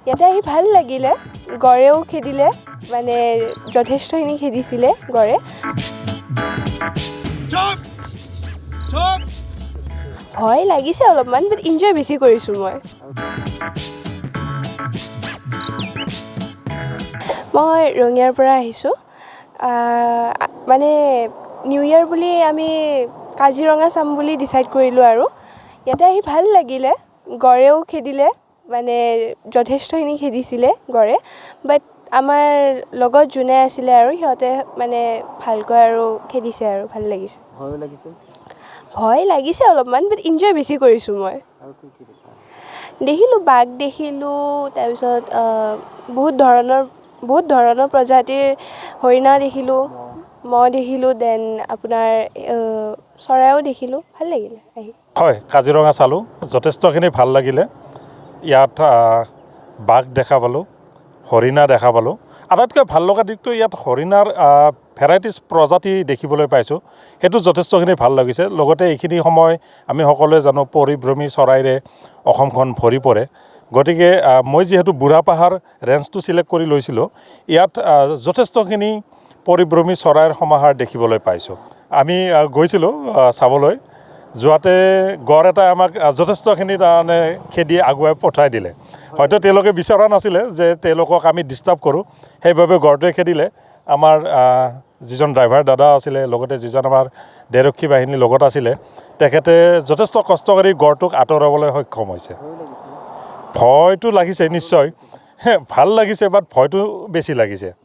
ইয়াতে আহি ভাল লাগিলে গড়েও খেদিলে মানে যথেষ্টখিনি খেদিছিলে গড়ে ভয় লাগিছে অলপমান বাট এনজয় বেছি কৰিছোঁ মই ৰঙিয়াৰ পৰা আহিছোঁ মানে নিউ ইয়েৰ বুলি আমি কাজিৰঙা চাম বুলি ডিচাইড কৰিলোঁ আৰু ইয়াতে আহি ভাল লাগিলে গড়েও খেদিলে মানে যথেষ্টখিনি খেদিছিলে গড়ে বাট আমাৰ লগত যোনে আছিলে আৰু সিহঁতে মানে ভালকৈ আৰু খেদিছে আৰু ভাল লাগিছে ভয় লাগিছে অলপমান বাট এনজয় বেছি কৰিছোঁ মই দেখিলোঁ বাঘ দেখিলোঁ তাৰপিছত বহুত ধৰণৰ প্ৰজাতিৰ হৰিণা দেখিলোঁ মহ দেখিলোঁ দেন আপোনাৰ চৰাইও দেখিলোঁ ভাল লাগিলে আহি হয় কাজিৰঙা চালোঁ যথেষ্টখিনি ভাল লাগিলে ইয়াত বাঘ দেখা পালোঁ হৰিণা দেখা পালোঁ আটাইতকৈ ভাল লগা দিশটো ইয়াত হৰিণাৰ ভেৰাইটিজ প্ৰজাতি দেখিবলৈ পাইছোঁ সেইটো যথেষ্টখিনি ভাল লাগিছে লগতে এইখিনি সময় আমি সকলোৱে জানো পৰিভ্ৰমী চৰাইৰে অসমখন ভৰি পৰে গতিকে মই যিহেতু বুঢ়াপাহাৰ ৰেঞ্জটো চিলেক্ট কৰি লৈছিলোঁ ইয়াত যথেষ্টখিনি পৰিভ্ৰমী চৰাইৰ সমাহাৰ দেখিবলৈ পাইছোঁ আমি গৈছিলোঁ চাবলৈ যোৱাতে গড় এটা আমাক যথেষ্টখিনি তাৰমানে খেদি আগুৱাই পঠাই দিলে হয়তো তেওঁলোকে বিচৰা নাছিলে যে তেওঁলোকক আমি ডিষ্টাৰ্ব কৰোঁ সেইবাবে গড়টোৱে খেদিলে আমাৰ যিজন ড্ৰাইভাৰ দাদা আছিলে লগতে যিজন আমাৰ দেহৰক্ষী বাহিনীৰ লগত আছিলে তেখেতে যথেষ্ট কষ্ট কৰি গড়টোক আঁতৰাবলৈ সক্ষম হৈছে ভয়টো লাগিছে নিশ্চয় ভাল লাগিছে বাট ভয়টো বেছি লাগিছে